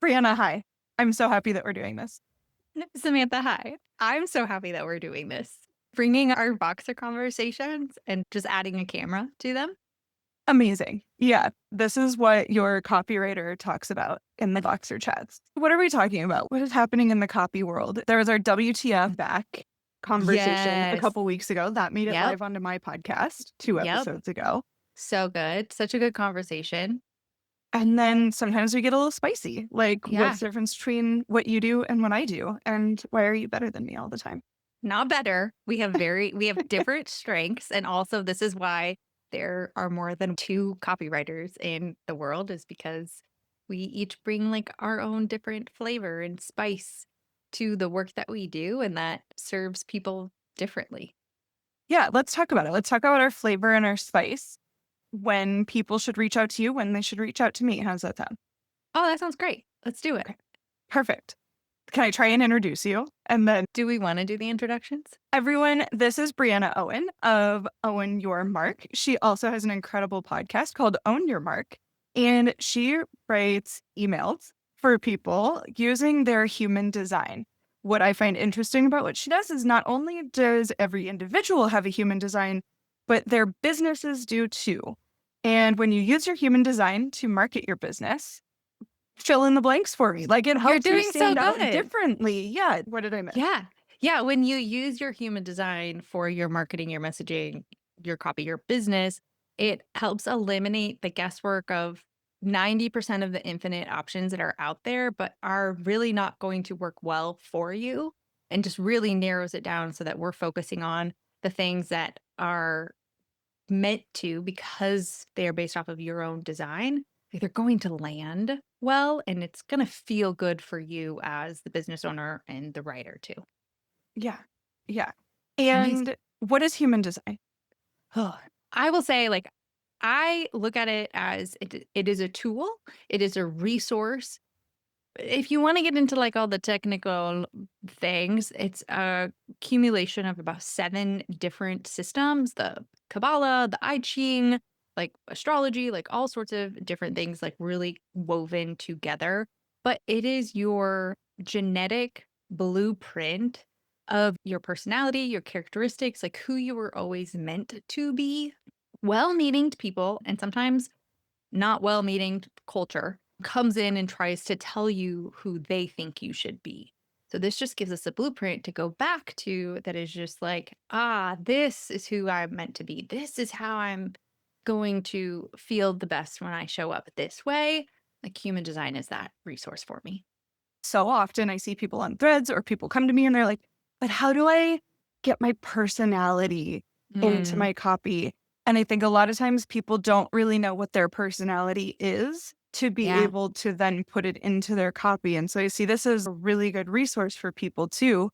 Breanna, hi. I'm so happy that we're doing this. Samantha, hi. I'm so happy that we're doing this. Bringing our Voxer conversations and just adding a camera to them. Amazing. Yeah, this is what your copywriter talks about in the Voxer chats. What are we talking about? What is happening in the copy world? There was our WTF back conversation a Yes. couple weeks ago. That made it Yep. live onto my podcast 2 Yep. episodes ago. So good. Such a good conversation. And then sometimes we get a little spicy. Like, Yeah. what's the difference between what you do and what I do? And why are you better than me all the time? Not better. We have different strengths. And also this is why there are more than two copywriters in the world, is because we each bring like our own different flavor and spice to the work that we do, and that serves people differently. Yeah, let's talk about it. Let's talk about our flavor and our spice. When people should reach out to you, when they should reach out to me. How's that sound? Oh, that sounds great. Let's do it. Okay, perfect. Can I try and introduce you? And then Do we want to do the introductions? everyone, this is Breanna Owen of Owen Your Mark. She also has an incredible podcast called Own Your Mark, and she writes emails for people using their human design. What I find interesting about what she does is not only does every individual have a human design, but their businesses do too. And when you use your human design to market your business, fill in the blanks for me. Like it You're helps you doing so stand out good. differently. Yeah. What did I miss? Yeah. Yeah. When you use your human design for your marketing, your messaging, your copy, your business, it helps eliminate the guesswork of 90% of the infinite options that are out there, but are really not going to work well for you, and just really narrows it down so that we're focusing on the things that are meant to, because they're based off of your own design, like they're going to land well, and it's going to feel good for you as the business owner and the writer too. Yeah. Yeah. Amazing. And what is human design? I will say, like, I look at it as it is a tool, it is a resource. If you want to get into like all the technical things, it's a accumulation of about seven different systems: the Kabbalah, the I Ching, like astrology, like all sorts of different things, like really woven together. But it is your genetic blueprint of your personality, your characteristics, like who you were always meant to be. Well meaning people, and sometimes not well meaning culture, comes in and tries to tell you who they think you should be. So this just gives us a blueprint to go back to, that is just like, this is who I'm meant to be. This is how I'm going to feel the best when I show up this way. Like human design is that resource for me. So often I see people on threads or people come to me and they're like, but how do I get my personality into Mm, my copy? And I think a lot of times people don't really know what their personality is to be yeah. able to then put it into their copy. And so I see this as a really good resource for people too,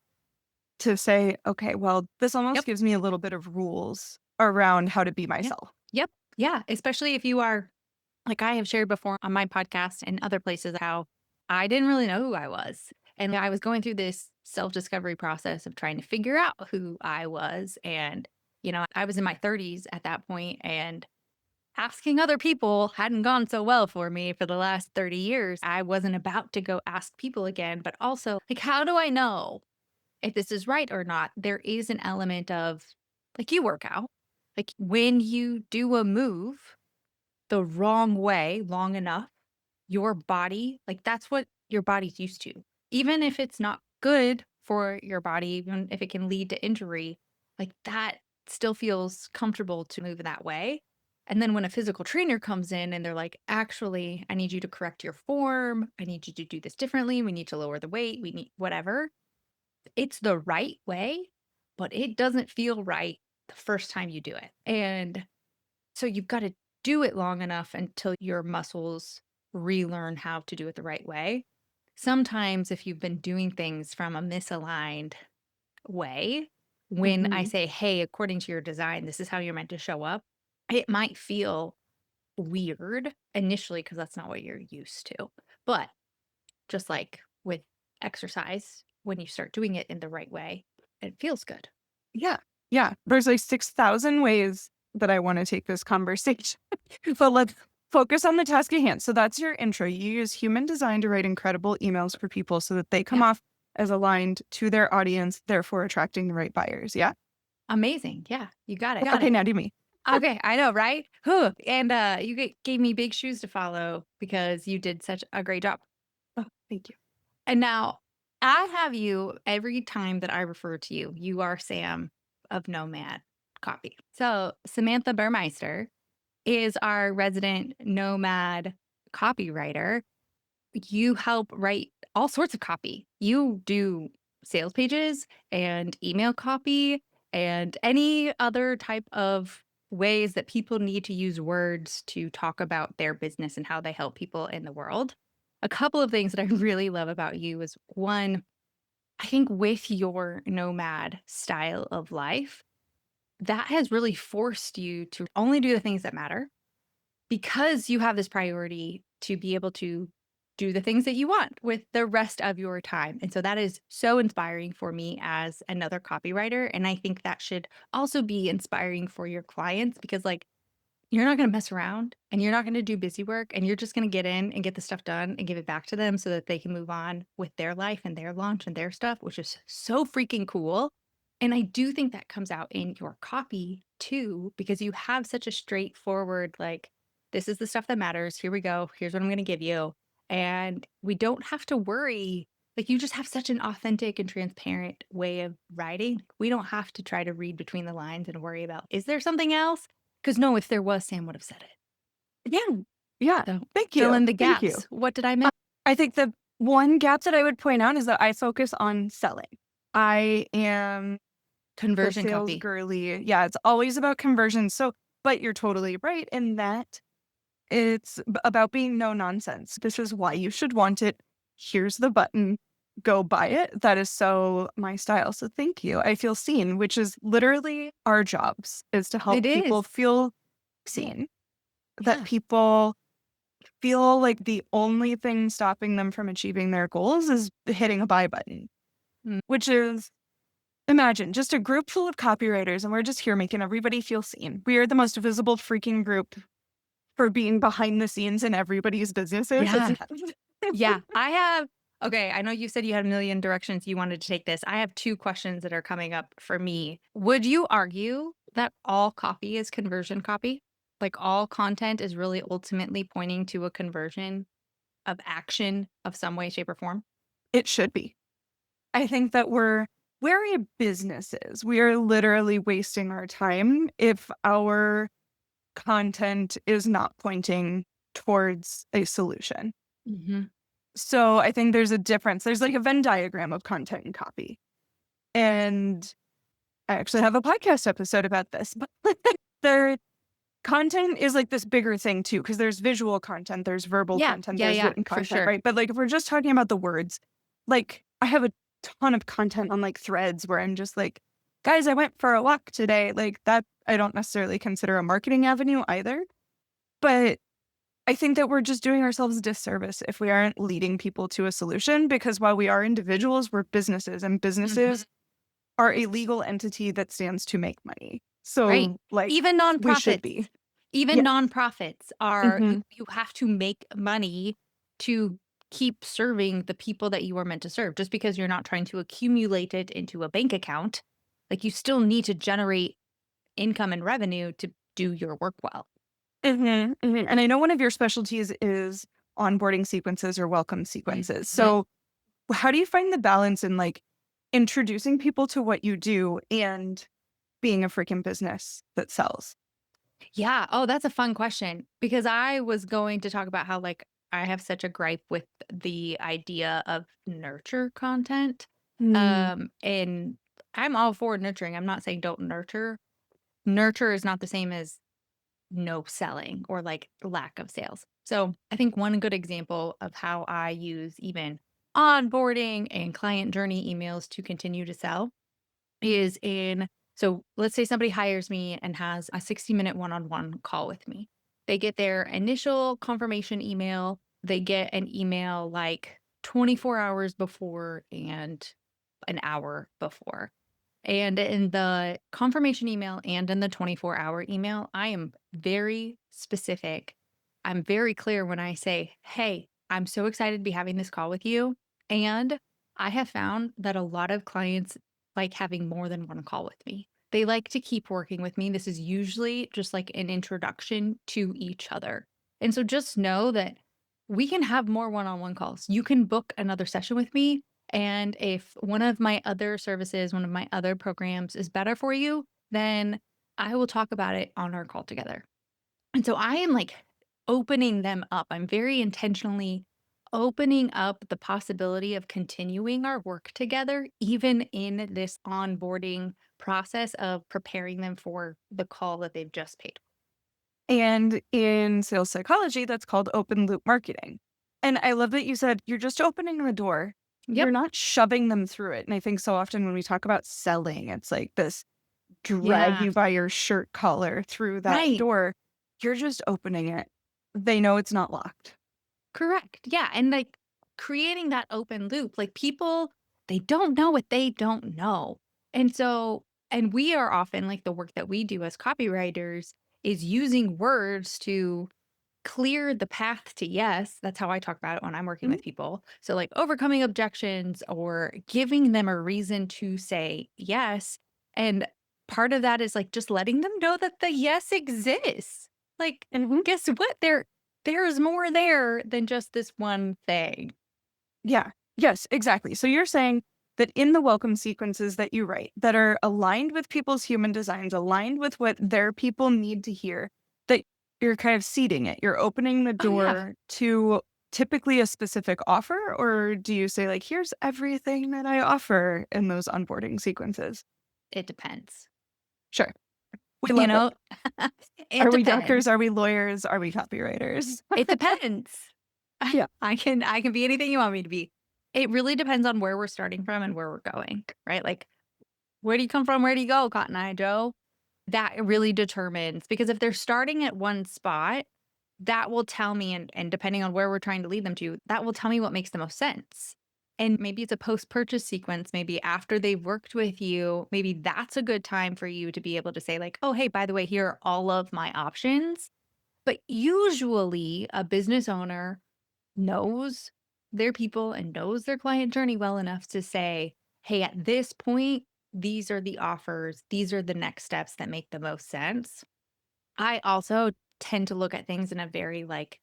to say, okay, well, this almost Yep. gives me a little bit of rules around how to be Yep. myself. Yep. Yeah. Especially if you are, like I have shared before on my podcast and other places, how I didn't really know who I was. And I was going through this self discovery process of trying to figure out who I was. And, I was in my 30s at that point, and asking other people hadn't gone so well for me for the last 30 years. I wasn't about to go ask people again, but also, like, how do I know if this is right or not? There is an element of, like, you work out, like, when you do a move the wrong way long enough, your body, like that's what your body's used to. Even if it's not good for your body, even if it can lead to injury, like that still feels comfortable to move that way. And then when a physical trainer comes in and they're like, actually, I need you to correct your form. I need you to do this differently. We need to lower the weight. We need whatever. It's the right way, but it doesn't feel right the first time you do it. And so you've got to do it long enough until your muscles relearn how to do it the right way. Sometimes, if you've been doing things from a misaligned way, when I Mhm. say, hey, according to your design, this is how you're meant to show up, it might feel weird initially because that's not what you're used to. But just like with exercise, when you start doing it in the right way, it feels good. Yeah. Yeah. There's like 6,000 ways that I want to take this conversation. But let's Focus on the task at hand. So that's your intro. You use human design to write incredible emails for people so that they come Yep. off as aligned to their audience, therefore attracting the right buyers. Yeah. Amazing. Yeah, you got it. Okay, now do me. Okay, I know, right? Whew, and, you gave me big shoes to follow because you did such a great job. Oh, thank you. And now I have you every time that I refer to you, you are Sam of Nomad Copy. So, Samantha Burmeister is our resident Nomad copywriter. You help write all sorts of copy. You do sales pages and email copy and any other type of ways that people need to use words to talk about their business and how they help people in the world. A couple of things that I really love about you is one, I think with your nomad style of life, that has really forced you to only do the things that matter because you have this priority to be able to do the things that you want with the rest of your time. And so that is so inspiring for me as another copywriter. And I think that should also be inspiring for your clients because, like, you're not going to mess around and you're not going to do busy work and you're just going to get in and get the stuff done and give it back to them so that they can move on with their life and their launch and their stuff, which is so freaking cool. And I do think that comes out in your copy too, because you have such a straightforward, like, this is the stuff that matters. Here we go. Here's what I'm going to give you. And we don't have to worry. Like, you just have such an authentic and transparent way of writing. We don't have to try to read between the lines and worry about, is there something else? 'Cause no, if there was, Sam would have said it. Yeah. Yeah. So, Thank fill you. in the Thank you. gaps. What did I miss? I think the one gap that I would point out is that I focus on selling. I am the Conversion sales copy. girly. Yeah, it's always about conversion. So, but you're totally right in that it's about being no nonsense. This is why you should want it. Here's the button. Go buy it. That is so my style. So thank you. I feel seen, which is literally our jobs is to help It people is. feel Yeah. seen, that Yeah. people feel like the only thing stopping them from achieving their goals is hitting a buy button, Mm. which is imagine just a group full of copywriters and we're just here making everybody feel seen. We are the most visible freaking group for being behind the scenes in everybody's businesses. Yeah. Yeah. I have okay, I know you said you had a million directions you wanted to take this. I have 2 questions that are coming up for me. Would you argue that all copy is conversion copy? Like, all content is really ultimately pointing to a conversion of action of some way, shape, or form? It should be. I think that we're a businesses. We are literally wasting our time if our content is not pointing towards a solution. Mhm. So I think there's a difference. There's like a Venn diagram of content and copy. And I actually have a podcast episode about this. But their content is like this bigger thing too, because there's visual content, there's verbal Yeah. content, Yeah, there's yeah, written for content, sure. right? But like if we're just talking about the words, like I have a ton of content on like threads where I'm just like, guys, I went for a walk today. Like that I don't necessarily consider a marketing avenue either. But I think that we're just doing ourselves a disservice if we aren't leading people to a solution because while we are individuals, we're businesses and Mhm. businesses are a legal entity that stands to make money. Right. So, like, Even we should nonprofits. be. Even Yeah. nonprofits are Mhm. you have to make money to keep serving the people that you are meant to serve. Just because you're not trying to accumulate it into a bank account, like, you still need to generate income and revenue to do your work well. Mhm. Mhm. And I know one of your specialties is onboarding sequences or welcome sequences. Mhm. So, how do you find the balance in like introducing people to what you do and being a freaking business that sells? Yeah. Oh, that's a fun question because I was going to talk about how, like, I have such a gripe with the idea of nurture content. Mm. And I'm all for nurturing. I'm not saying don't nurture. Nurture is not the same as no selling or like lack of sales. So I think one good example of how I use even onboarding and client journey emails to continue to sell is in so let's say somebody hires me and has a 60-minute one-on-one call with me. They get their initial confirmation email, they get an email like 24 hours before and an hour before. And in the confirmation email and in the 24-hour email, I am very specific I'm very clear when I say, "Hey, I'm so excited to be having this call with you." And I have found that a lot of clients like having more than one call with me. They like to keep working with me. This is usually just like an introduction to each other. And so just know that we can have more one on one calls. You can book another session with me. And if one of my other services, one of my other programs is better for you, then I will talk about it on our call together. And so I am like opening them up. I'm very intentionally opening up the possibility of continuing our work together, even in this onboarding process of preparing them for the call that they've just paid. And in sales psychology, that's called open loop marketing. And I love that you said you're just opening the door. You're Yep. not shoving them through it. And I think so often when we talk about selling, it's like this drag Yeah. you by your shirt collar through that Right. door. You're just opening it. They know it's not locked. Correct. Yeah. And like creating that open loop, like people, they don't know what they don't know. And so, and we are often like the work that we do as copywriters is using words to clear the path to yes. That's how I talk about it when I'm working Mhm. with people. So, like overcoming objections or giving them a reason to say yes. And part of that is like just letting them know that the yes exists. Like, Mhm. guess what? There's more there than just this one thing. Yeah. Yes, exactly. So you're saying that in the welcome sequences that you write that are aligned with people's human designs, aligned with what their people need to hear, that you're kind of seeding it. You're opening the Oh, yeah. door to typically a specific offer, or do you say like, here's everything that I offer in those onboarding sequences? It depends. Sure. We You love it. know, it Are we depends. doctors? Are we lawyers? Are we copywriters? It depends. Yeah. I can be anything you want me to be. It really depends on where we're starting from and where we're going, right? Like, where do you come from? Where do you go, Cotton Eye Joe? That really determines because if they're starting at one spot, that will tell me, and depending on where we're trying to lead them to, that will tell me what makes the most sense. And maybe it's a post-purchase sequence, maybe after they've worked with you, maybe that's a good time for you to be able to say like, "Oh, hey, by the way, here are all of my options." But usually a business owner knows their people and knows their client journey well enough to say, "Hey, at this point, these are the offers, these are the next steps that make the most sense." I also tend to look at things in a very like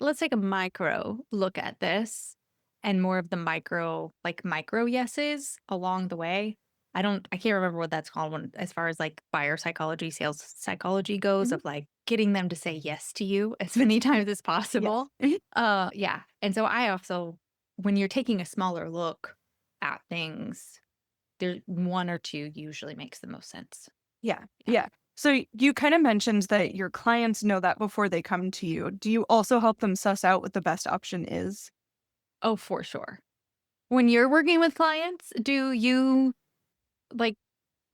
let's take a micro look at this and more of the micro yeses along the way. I can't remember what that's called when as far as like buyer psychology, sales psychology goes Mhm. of like getting them to say yes to you as many times as Yes. possible. Mhm. Yeah. And so I also when you're taking a smaller look at things, there one or two usually makes the most sense. Yeah. Yeah. Yeah. So you kind of mentioned that your clients know that before they come to you. Do you also help them suss out what the best option is? Oh, for sure. When you're working with clients, do you, like,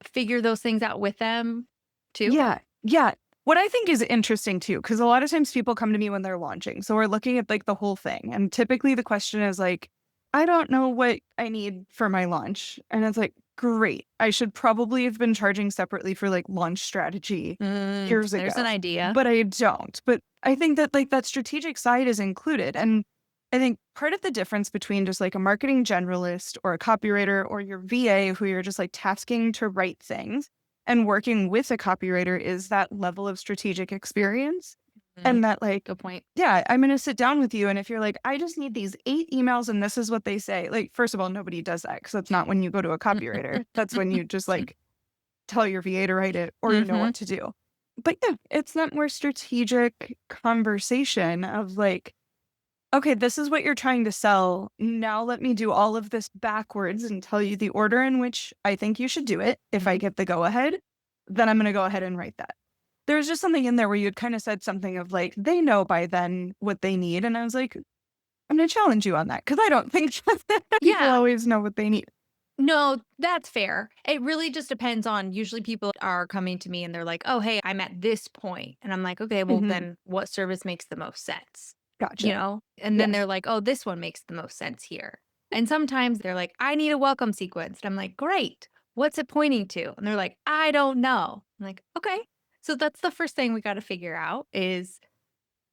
figure those things out with them too? Yeah. Yeah. What I think is interesting too, because a lot of times people come to me when they're launching. So we're looking at like the whole thing. And typically the question is like, I don't know what I need for my launch. And it's like, great. I should probably have been charging separately for like launch strategy years There's an ago, idea. but I don't. But I think that like that strategic side is included. And I think part of the difference between just like a marketing generalist or a copywriter or your VA who you're just like tasking to write things and working with a copywriter is that level of strategic experience. Mm, And that, like, good point. yeah, I'm going to sit down with you. And if you're like, I just need these 8 emails and this is what they say, like, first of all, nobody does that because that's not when you go to a copywriter. That's when you just like tell your VA to write it or you know Mhm. what to do. But yeah, it's that more strategic conversation of like, okay, this is what you're trying to sell. Now let me do all of this backwards and tell you the order in which I think you should do it. If I Mhm. get the go ahead, then I'm going to go ahead and write that. There's just something in there where you'd kind of said something of like, they know by then what they need. And I was like, I'm going to challenge you on that because I don't think people Yeah. always know what they need. No, that's fair. It really just depends on usually people are coming to me and they're like, "Oh, hey, I'm at this point." And I'm like, "Okay, well Hmm. then what service makes the most sense?" You Gotcha. know? And then Yeah. they're like, "Oh, this one makes the most sense here." And sometimes they're like, "I need a welcome sequence." And I'm like, "Great. What's it pointing to?" And they're like, "I don't know." I'm like, "Okay." So that's the first thing we got to figure out is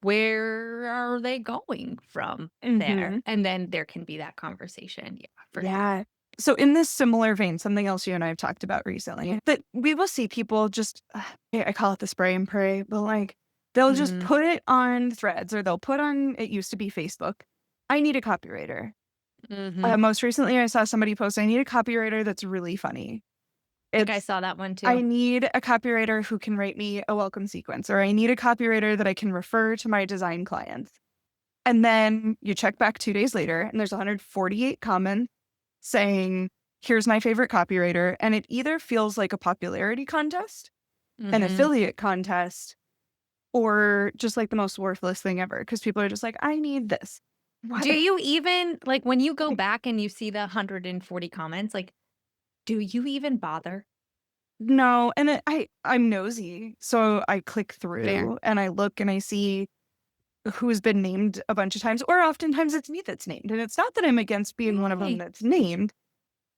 where are they going from there? Mhm. And then there can be that conversation. Yeah, for sure. Yeah. So in this similar vein, something else you and I have talked about recently, that we will see people just, I call it the spray and pray, but like they'll just Mhm. put it on threads or they'll put on, it used to be Facebook. I need a copywriter. Mhm. Most recently, I saw somebody post, I need a copywriter that's really funny. I think I It's, saw that one I too. need a copywriter who can write me a welcome sequence, or I need a copywriter that I can refer to my design clients. And then you check back 2 days later, and there's 148 comments saying, here's my favorite copywriter. And it either feels like a popularity contest, an Mhm. affiliate contest, or just like the most worthless thing ever. Cause people are just like, I need this. What? Do you even like, when you go back and you see the 140 comments, like, do you even bother? No. And I'm nosy. So I click Fair. through and I look and I see who's been named a bunch of times, or oftentimes it's me that's named. And it's not that I'm against being one of them Yay. that's named.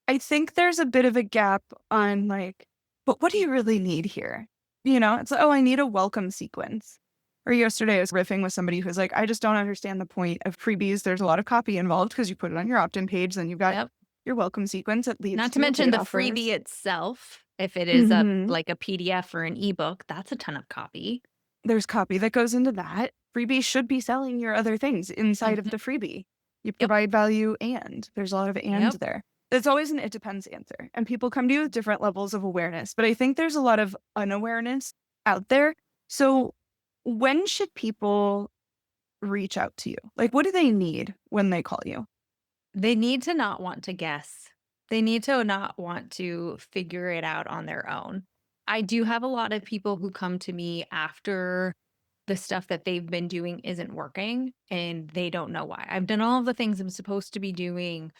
I think there's a bit of a gap on like, but what do you really need here? It's like, oh, I need a welcome sequence. Or yesterday I was riffing with somebody who's like, I just don't understand the point of freebies. There's a lot of copy involved because you put it on your opt-in page, then you've got Yep. your welcome sequence. It leads Not to to your mention paid the freebie offers. itself. If it is a Hmm. like a PDF or an ebook, that's a ton of copy. There's copy that goes into that. Freebie should be selling your other things inside of Mhm. the freebie. You Yep. provide value and there's a lot of and Yep. there. It's always an it depends answer. And people come to you with different levels of awareness. But I think there's a lot of unawareness out there. So when should people reach out to you? Like, what do they need when they call you? They need to not want to guess. They need to not want to figure it out on their own. I do have a lot of people who come to me after the stuff that they've been doing isn't working and they don't know why. I've done all of the things I'm supposed to be doing.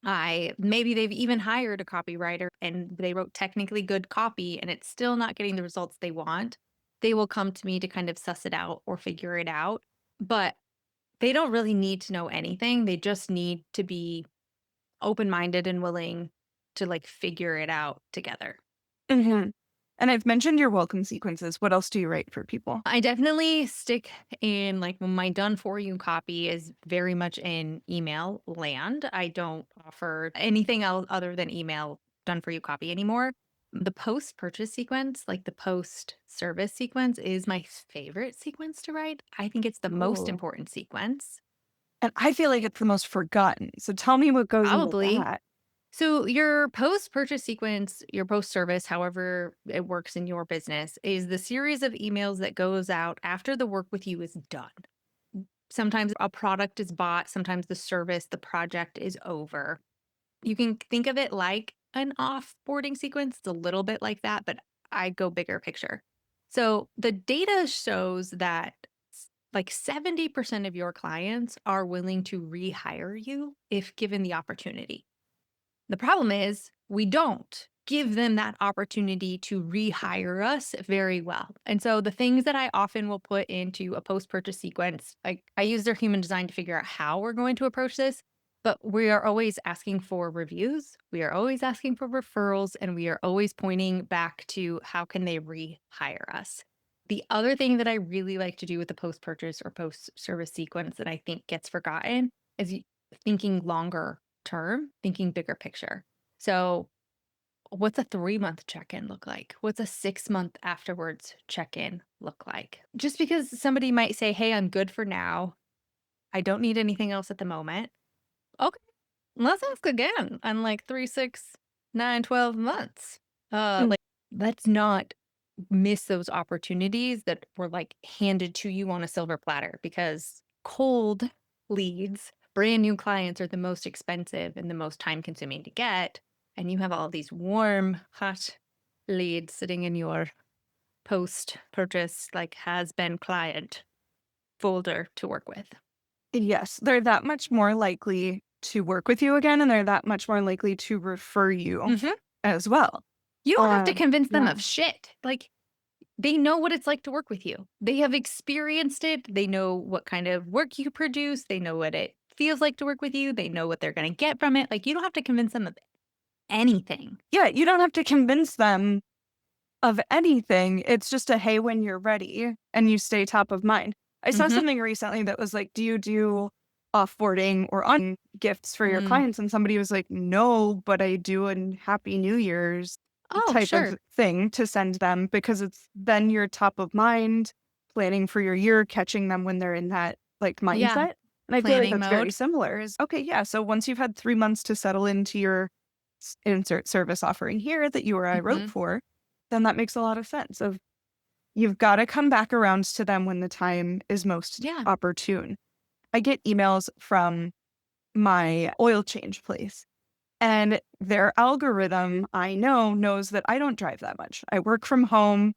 I maybe they've even hired a copywriter and they wrote technically good copy and it's still not getting the results they want. They will come to me to kind of suss it out or figure it out. But they don't really need to know anything. They just need to be open-minded and willing to, like, figure it out together. Hmm. And I've mentioned your welcome sequences. What else do you write for people? I definitely stick in, like, my done for you copy is very much in email land. I don't offer anything else other than email done for you copy anymore. The post-purchase sequence, like the post-service sequence, is my favorite sequence to write. I think it's the most Ooh. important sequence. And I feel like it's the most forgotten. So tell me what goes into Probably. that. So, your post purchase sequence, your post service, however it works in your business, is the series of emails that goes out after the work with you is done. Sometimes a product is bought, sometimes the service, the project is over. You can think of it like an offboarding sequence. It's a little bit like that, but I go bigger picture. So, the data shows that like 70% of your clients are willing to rehire you if given the opportunity. The problem is we don't give them that opportunity to rehire us very well. And so the things that I often will put into a post-purchase sequence, like I use their human design to figure out how we're going to approach this, but we are always asking for reviews, we are always asking for referrals, and we are always pointing back to how can they rehire us. The other thing that I really like to do with the post-purchase or post-service sequence that I think gets forgotten is thinking longer term, thinking bigger picture. So, what's a 3-month check in look like? What's a 6-month afterwards check in look like? Just because somebody might say, hey, I'm good for now. I don't need anything else at the moment. Okay, let's ask again in like 3, 6, 9, 12 months. Mm. Like, let's not miss those opportunities that were like handed to you on a silver platter because cold leads, brand new clients are the most expensive and the most time consuming to get. And you have all these warm, hot leads sitting in your post purchase, like has been client folder to work with. Yes, they're that much more likely to work with you again, and they're that much more likely to refer you Mhm. as well. You don't have to convince them Yeah. of shit. Like, they know what it's like to work with you. They have experienced it. They know what kind of work you produce. They know what it feels like to work with you. They know what they're going to get from it. Like, you don't have to convince them of anything. Yeah, you don't have to convince them of anything. It's just a, "Hey, when you're ready," and you stay top of mind. I saw Mhm. something recently that was like, do you do offboarding or on gifts for your Mm. clients? And somebody was like, no, but I do a Happy New Year's Oh, type of sure. thing to send them because it's then you're top of mind, planning for your year, catching them when they're in that like Yeah. mindset. And I feel like Planning that's very mode. similar is okay, yeah. So once you've had 3 months to settle into your insert service offering here that you or I wrote Mhm. for, then that makes a lot of sense of you've got to come back around to them when the time is most Yeah. opportune. I get emails from my oil change place, and their algorithm, I know, knows that I don't drive that much. I work from home.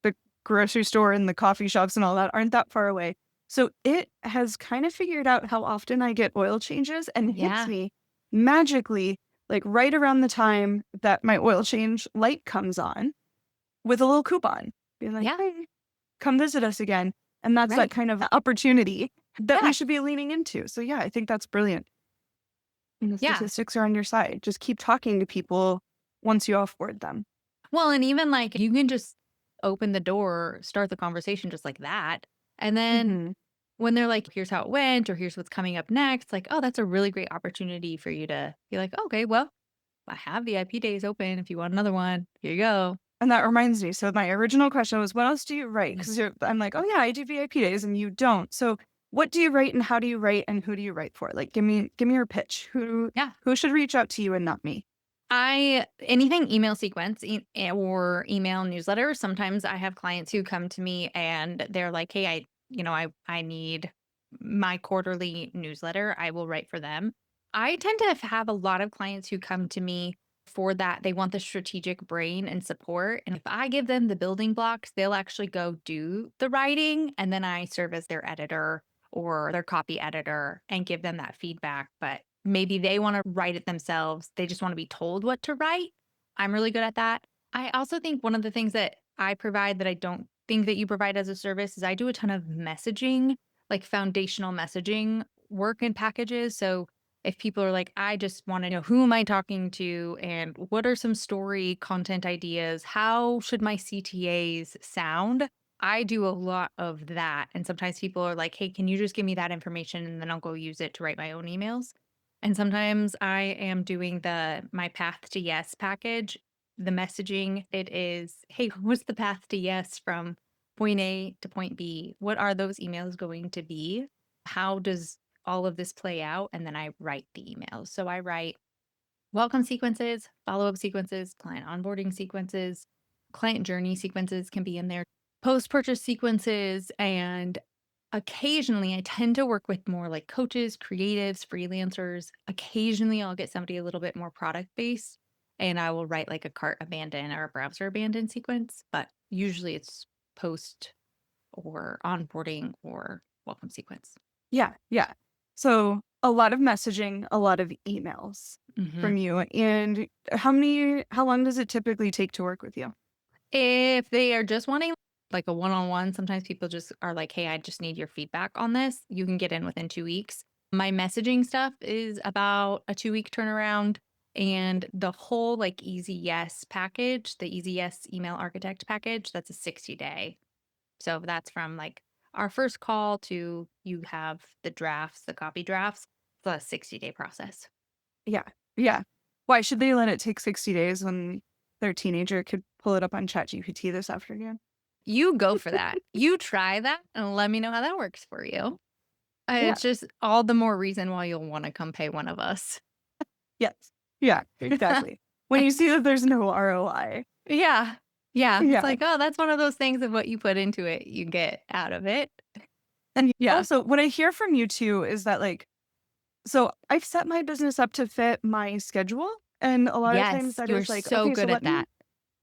The grocery store and the coffee shops and all that aren't that far away. So it has kind of figured out how often I get oil changes and hits Yeah. me magically, like right around the time that my oil change light comes on with a little coupon, being like, Yeah. hey, come visit us again. And that's that Right. kind of opportunity that we Yeah. should be leaning into. So, yeah, I think that's brilliant. And the Yeah. statistics are on your side. Just keep talking to people once you offboard them. Well, and even, like, you can just open the door, start the conversation just like that, and then Hmm. when they're like, "Here's how it went," or "Here's what's coming up next," like, "Oh, that's a really great opportunity for you to be like, okay, well, I have VIP days open. If you want another one, here you go." And that reminds me. So my original question was, what else do you write? Mm. Because I'm like, oh yeah, I do VIP days, and you don't. So what do you write, and how do you write, and who do you write for? Like, give me your pitch. Yeah. Who should reach out to you and not me? I anything email sequence or email newsletter. Sometimes I have clients who come to me and they're like, "Hey, I need my quarterly newsletter." I will write for them. I tend to have a lot of clients who come to me for that. They want the strategic brain and support. And if I give them the building blocks, they'll actually go do the writing. And then I serve as their editor or their copy editor and give them that feedback. But maybe they want to write it themselves. They just want to be told what to write. I'm really good at that. I also think one of the things that I provide that I don't think that you provide as a service is I do a ton of messaging, like foundational messaging work and packages. So if people are like, I just want to know who am I talking to and what are some story content ideas? How should my CTAs sound? I do a lot of that. And sometimes people are like, hey, can you just give me that information and then I'll go use it to write my own emails? And sometimes I am doing my path to yes package. The messaging, it is, hey, what's the path to yes from point A to point B? What are those emails going to be? How does all of this play out? And then I write the emails. So I write welcome sequences, follow up sequences, client onboarding sequences, client journey sequences can be in there, post purchase sequences, and occasionally I tend to work with more like coaches, creatives, freelancers. Occasionally I'll get somebody a little bit more product based and I will write like a cart abandon or a browser abandon sequence, but usually it's post or onboarding or welcome sequence. Yeah, yeah. So a lot of messaging, a lot of emails Mhm. from you. And how long does it typically take to work with you? If they are just wanting like a one-on-one, sometimes people just are like, "Hey, I just need your feedback on this." You can get in within 2 weeks. My messaging stuff is about a 2-week turnaround, and the whole, like, Easy Yes package, the Easy Yes email architect package, that's a 60-day. So that's from, like, our first call to you have the drafts, the copy drafts. It's a 60-day process. Yeah, yeah. Why should they let it take 60 days when their teenager could pull it up on ChatGPT this afternoon? You go for that. You try that and let me know how that works for you. Yeah. It's just all the more reason why you'll wanna come pay one of us. Yes. Yeah, exactly. When you see that there's no ROI. Yeah. Yeah. It's Yeah. like, oh, that's one of those things of what you put into it, you get out of it. And Yeah. also, what I hear from you too is that, like, so I've set my business up to fit my schedule. And a lot of times Yes, that you're is like, so okay, so good let at me that.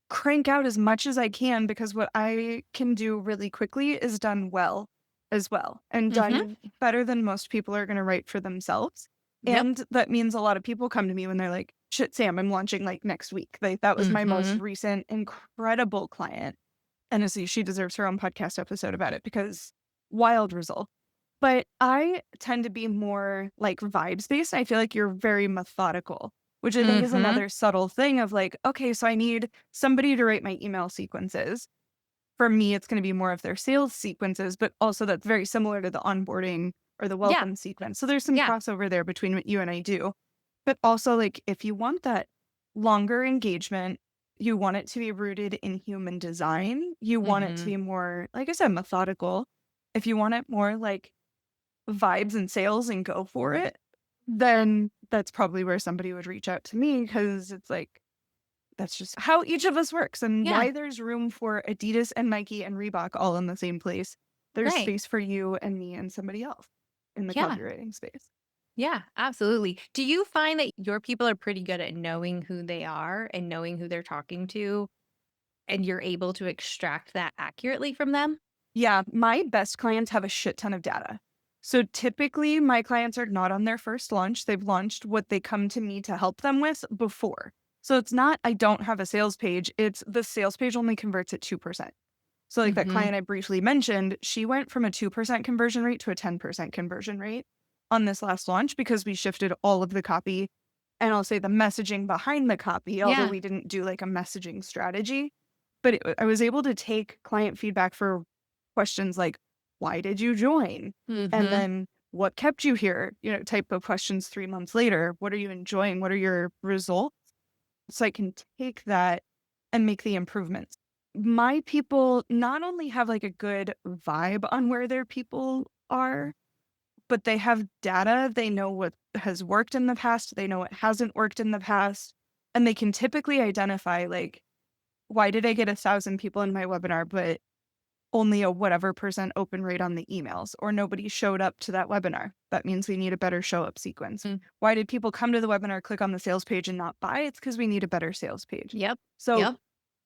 crank out as much as I can because what I can do really quickly is done well as well and Mhm. done better than most people are going to write for themselves. Yep. And that means a lot of people come to me when they're like, shit, Sam, I'm launching like next week. Like that was my most Mhm. recent incredible client. And she deserves her own podcast episode about it because wild result. But I tend to be more like vibes based. I feel like you're very methodical, which I think is Mhm. another subtle thing of like, okay, so I need somebody to write my email sequences For me, it's gonna be more of their sales sequences, but also that's very similar to the onboarding or the Yeah. welcome sequence. So there's some Yeah. crossover there between what you and I do. But also, like, if you want that longer engagement, you want it to be rooted in human design, you want it to Mhm. be more, like I said, methodical. If you want it more like vibes and sales and go for it, then that's probably where somebody would reach out to me because it's like, that's just how each of us works and Yeah. why there's room for Adidas and Nike and Reebok all in the same place. There's Right. space for you and me and somebody else in the Yeah. copywriting space. Yeah, absolutely. Do you find that your people are pretty good at knowing who they are and knowing who they're talking to, and you're able to extract that accurately from them? Yeah, my best clients have a shit ton of data. So typically, my clients are not on their first launch. They've launched what they come to me to help them with before. So it's not, I don't have a sales page. It's the sales page only converts at 2%. So, like that Mhm. client I briefly mentioned, she went from a 2% conversion rate to a 10% conversion rate on this last launch because we shifted all of the copy and I'll say the messaging behind the copy, although Yeah. we didn't do like a messaging strategy. But I was able to take client feedback for questions like, why did you join? And Mhm. then what kept you here? Type of questions 3 months later. What are you enjoying? What are your results? So I can take that and make the improvements. My people not only have like a good vibe on where their people are, but they have data. They know what has worked in the past. They know what hasn't worked in the past. And they can typically identify like, why did I get 1,000 people in my webinar, but only a whatever percent open rate on the emails, or nobody showed up to that webinar? That means we need a better show up sequence. Mm. Why did people come to the webinar, click on the sales page and not buy? It's because we need a better sales page. Yep. So Yep.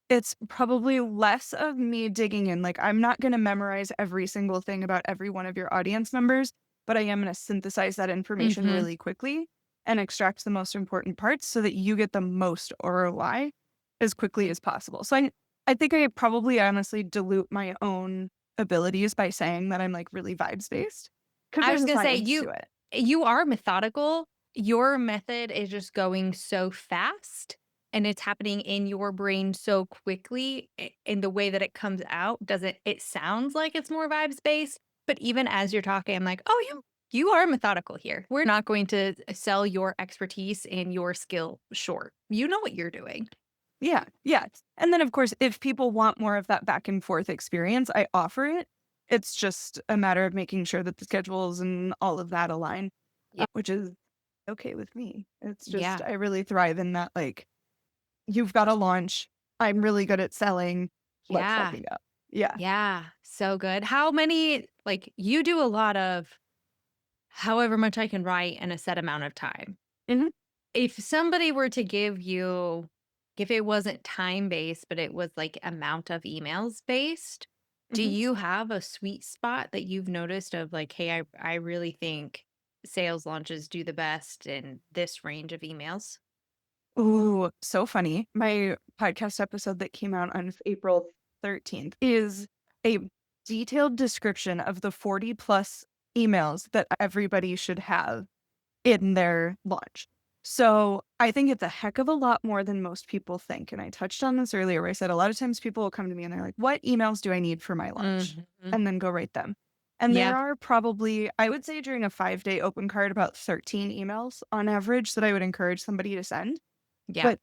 it's probably less of me digging in. Like, I'm not going to memorize every single thing about every one of your audience members, but I am going to synthesize that information Mhm. really quickly and extract the most important parts so that you get the most ROI as quickly Mm. as possible. So I think I probably honestly dilute my own abilities by saying that I'm like really vibes based because I there's was a gonna say science you to it. you are methodical. Your method is just going so fast and it's happening in your brain so quickly in the way that it comes out. Doesn't it sounds like it's more vibes based, but even as you're talking, I'm like, oh, you are methodical here. We're not going to sell your expertise and your skill short. You know what you're doing. Yeah, yeah. And then, of course, if people want more of that back and forth experience, I offer it. It's just a matter of making sure that the schedules and all of that align, Yeah. which is okay with me. It's just, Yeah. I really thrive in that, like, you've got a launch. I'm really good at selling. Let's Yeah. fucking go. Yeah. Yeah. So good. How many, like, you do a lot of however much I can write in a set amount of time. Mhm, If somebody were to give you if it wasn't time based, but it was like amount of emails based, do mhm. you have a sweet spot that you've noticed of like, hey, I really think sales launches do the best in this range of emails? Ooh, so funny. My podcast episode that came out on April 13th is a detailed description of the 40 plus emails that everybody should have in their launch. So I think it's a heck of a lot more than most people think. And I touched on this earlier where I said a lot of times people will come to me and they're like, what emails do I need for my launch? Mhm. And then go write them. And there Yep. are probably, I would say during a 5 day open card, about 13 emails on average that I would encourage somebody to send. Yeah. But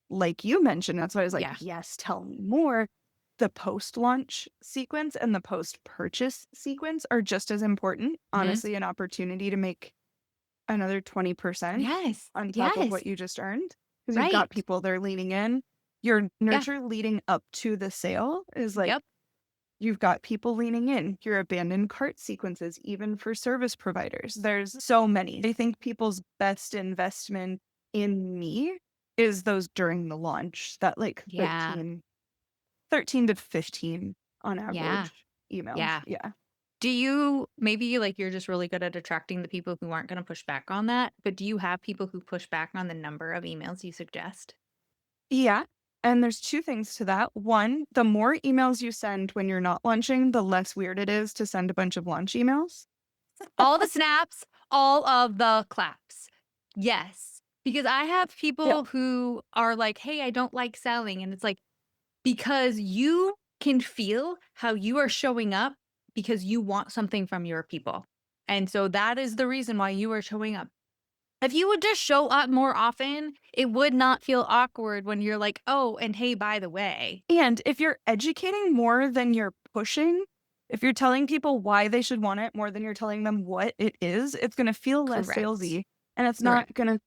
like you mentioned, that's why I was like, Yeah. yes, tell me more. The post launch sequence and the post purchase sequence are just as important. Mhm. Honestly, an opportunity to make another 20% Yes. on top of Yes. what you just earned because you've got Right. people that are leaning in. Your Yeah. nurture leading up to the sale is like Yep. you've got people leaning in. Your abandoned cart sequences, even for service providers. There's so many. I think people's best investment in me is those during the launch, that like Yeah. 13 to 15 on Yeah. average emails. Yeah. Yeah. Do you maybe like you're just really good at attracting the people who aren't going to push back on that, but do you have people who push back on the number of emails you suggest? Yeah. And there's two things to that. One, the more emails you send when you're not launching, the less weird it is to send a bunch of launch emails. All the snaps, all of the claps. Yes. Because I have Yeah. people who are like, "Hey, I don't like selling." And it's like, because you can feel how you are showing up because you want something from your people. And so that is the reason why you are showing up. If you would just show up more often, it would not feel awkward when you're like, "Oh, and hey, by the way." And if you're educating more than you're pushing, if you're telling people why they should want it more than you're telling them what it is, it's gonna feel less Correct. salesy, and it's not Correct. gonna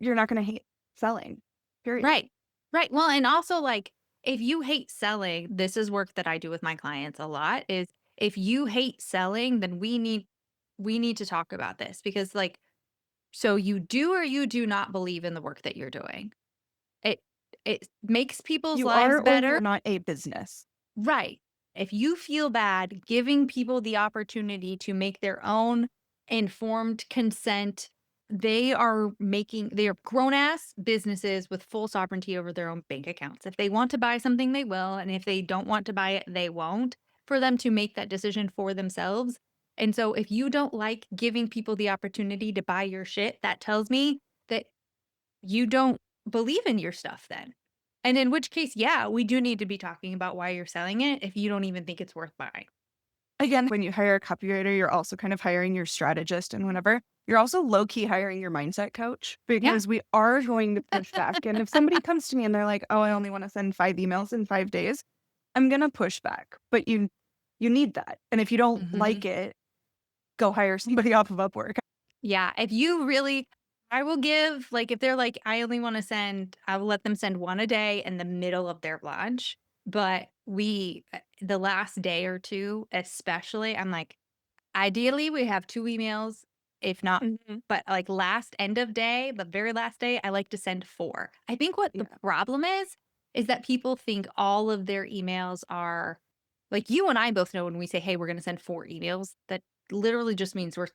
you're not gonna hate selling, period. Right. Right. Well, and also like if you hate selling, this is work that I do with my clients a lot is if you hate selling, then we need to talk about this because like so you do or you do not believe in the work that you're doing. It it makes people's You lives are or better. you're not a business. Right. If you feel bad giving people the opportunity to make their own informed consent, they are grown ass businesses with full sovereignty over their own bank accounts. If they want to buy something, they will. And if they don't want to buy it, they won't. For them to make that decision for themselves. And so if you don't like giving people the opportunity to buy your shit, that tells me that you don't believe in your stuff then. And in which case, yeah, we do need to be talking about why you're selling it if you don't even think it's worth buying. Again, when you hire a copywriter, you're also kind of hiring your strategist and whatever. You're also low key hiring your mindset coach Yeah. because we are going to push back. And if somebody comes to me and they're like, "Oh, I only want to send 5 emails in 5 days," I'm gonna push back. But you need that. And if you don't Mhm. like it, go hire somebody off of Upwork. Yeah, if you really I will give like, if they're like, "I only wanna send" I will let them send 1 a day in the middle of their lunch, but the last day or 2, especially, I'm like, ideally, we have 2 emails, if not Mhm. but, like, last end of day, the very last day, I like to send 4. I think what the Yeah. problem is that people think all of their emails are like, you and I both know when we say, "Hey, we're gonna send 4 emails," that literally just means we're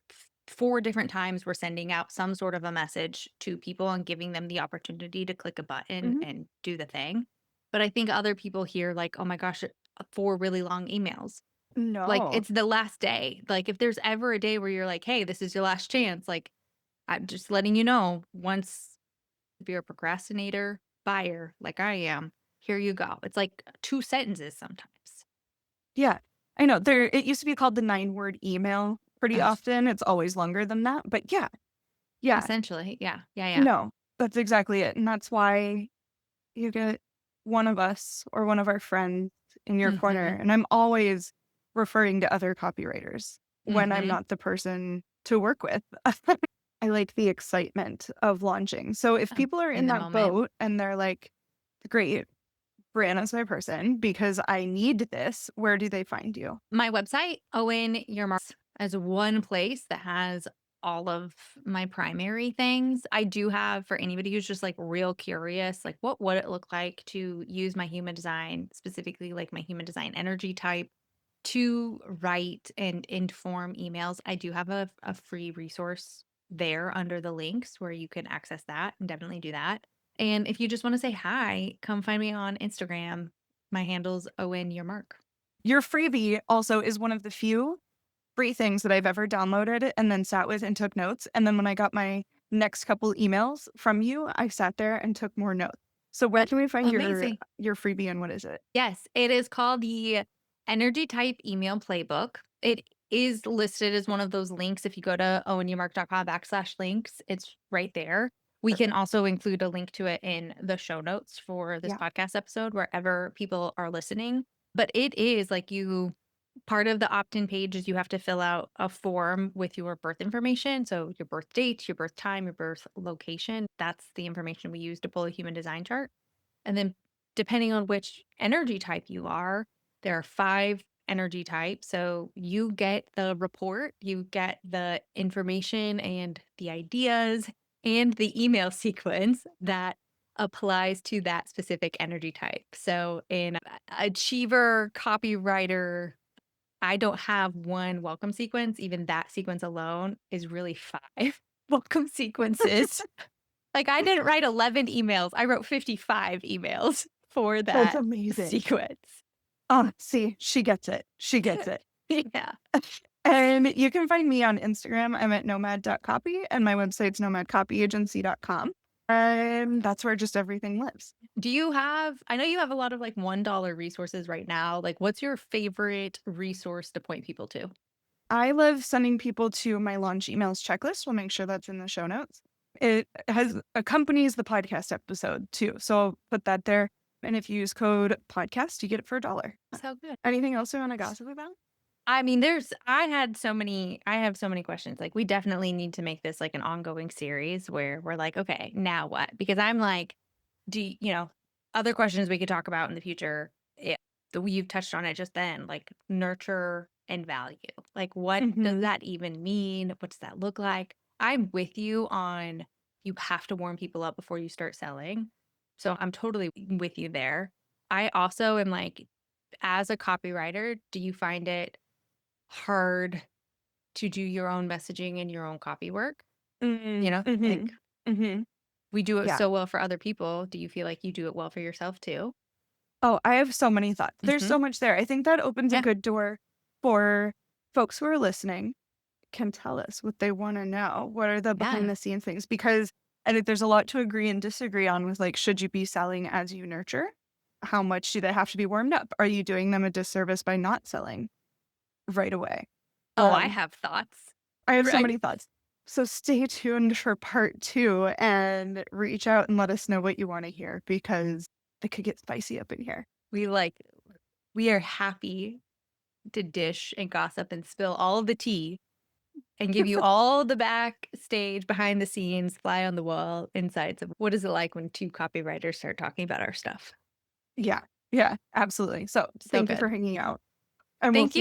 4 different times we're sending out some sort of a message to people and giving them the opportunity to click a button Mhm. and do the thing. But I think other people hear like, "Oh my gosh, 4 really long emails." Like, No. it's the last day. Like, if there's ever a day where you're like, "Hey, this is your last chance," like, I'm just letting you know, once if you're a procrastinator buyer like I am, here you go. It's like 2 sentences sometimes. Yeah. I know. It used to be called the 9-word email pretty Ugh, often. It's always longer than that. But yeah. Yeah. essentially, yeah. Yeah, yeah. No. That's exactly it. And that's why you get one of us or one of our friends in your corner. Mhm, And I'm always referring to other copywriters when I'm mhm. not the person to work with. I like the excitement of launching. So if people are In in the that moment. boat and they're like, great, Brianna's my person because I need this, where do they find you? My website, Owen Your Marks, as one place that has all of my primary things. I do have for anybody who's just like real curious, like what would it look like to use my human design, specifically like my human design energy type to write and inform emails. I do have a free resource there under the links where you can access that and definitely do that. And if you just want to say hi, come find me on Instagram. My handle's Owen Your Mark. Your freebie also is one of the few free things that I've ever downloaded and then sat with and took notes. And then when I got my next couple emails from you, I sat there and took more notes. So where can we find Amazing. your freebie and what is it? Yes, it is called the Energy Type Email Playbook. It is listed as one of those links. If you go to owenyoumark.com/links, it's right there. We can Perfect. also include a link to it in the show notes for this Yeah. podcast episode, wherever people are listening. But it is like part of the opt in page is you have to fill out a form with your birth information. So your birth date, your birth time, your birth location. That's the information we use to pull a human design chart. And then depending on which energy type you are, there are 5 energy types. So you get the report, you get the information and the ideas and the email sequence that applies to that specific energy type. So in achiever, copywriter, I don't have one welcome sequence. Even that sequence alone is really 5 welcome sequences. Like, I didn't write 11 emails, I wrote 55 emails for That's that amazing. sequence. See, she gets it. She gets it. Yeah. And you can find me on Instagram. I'm at nomad.copy and my website's nomadcopyagency.com. And that's where just everything lives. Do you have I know you have a lot of, like, $1 resources right now, like, what's your favorite resource to point people to? I love sending people to my launch emails checklist. We'll make sure that's in the show notes. It has accompanies the podcast episode too. So I'll put that there. And if you use code podcast, you get it for $1. So good. Anything else you want to gossip about? I mean, I have so many questions, like, we definitely need to make this, like, an ongoing series where we're like, "Okay, now what?" Because I'm like, other questions we could talk about in the future, you've touched on it just then, like, nurture and value. Like, what does Hmm. that even mean? What does that look like? I'm with you on you have to warm people up before you start selling, so I'm totally with you there. I also am like, as a copywriter, do you find it hard to do your own messaging and your own copy work? You Mm, know, hmm. like, Hmm. we do it Yeah. so well for other people. Do you feel like you do it well for yourself too? Oh, I have so many thoughts. There's Mhm. so much there. I think that opens a Yeah. good door for folks who are listening can tell us what they want to know. What are the behind Yeah. the scenes things? Because I think there's a lot to agree and disagree on with like, should you be selling as you nurture? How much do they have to be warmed up? Are you doing them a disservice by not selling right away? Oh, I Um, have thoughts. I have so Right. many thoughts. So stay tuned for part two and reach out and let us know what you want to hear because it could get spicy up in here. We like we are happy to dish and gossip and spill all of the tea and give you all the backstage, behind the scenes, fly on the wall insights of what is it like when two copywriters start talking about our stuff. Yeah. Yeah, absolutely. So So thank you for good. hanging out and we'll Thank you. see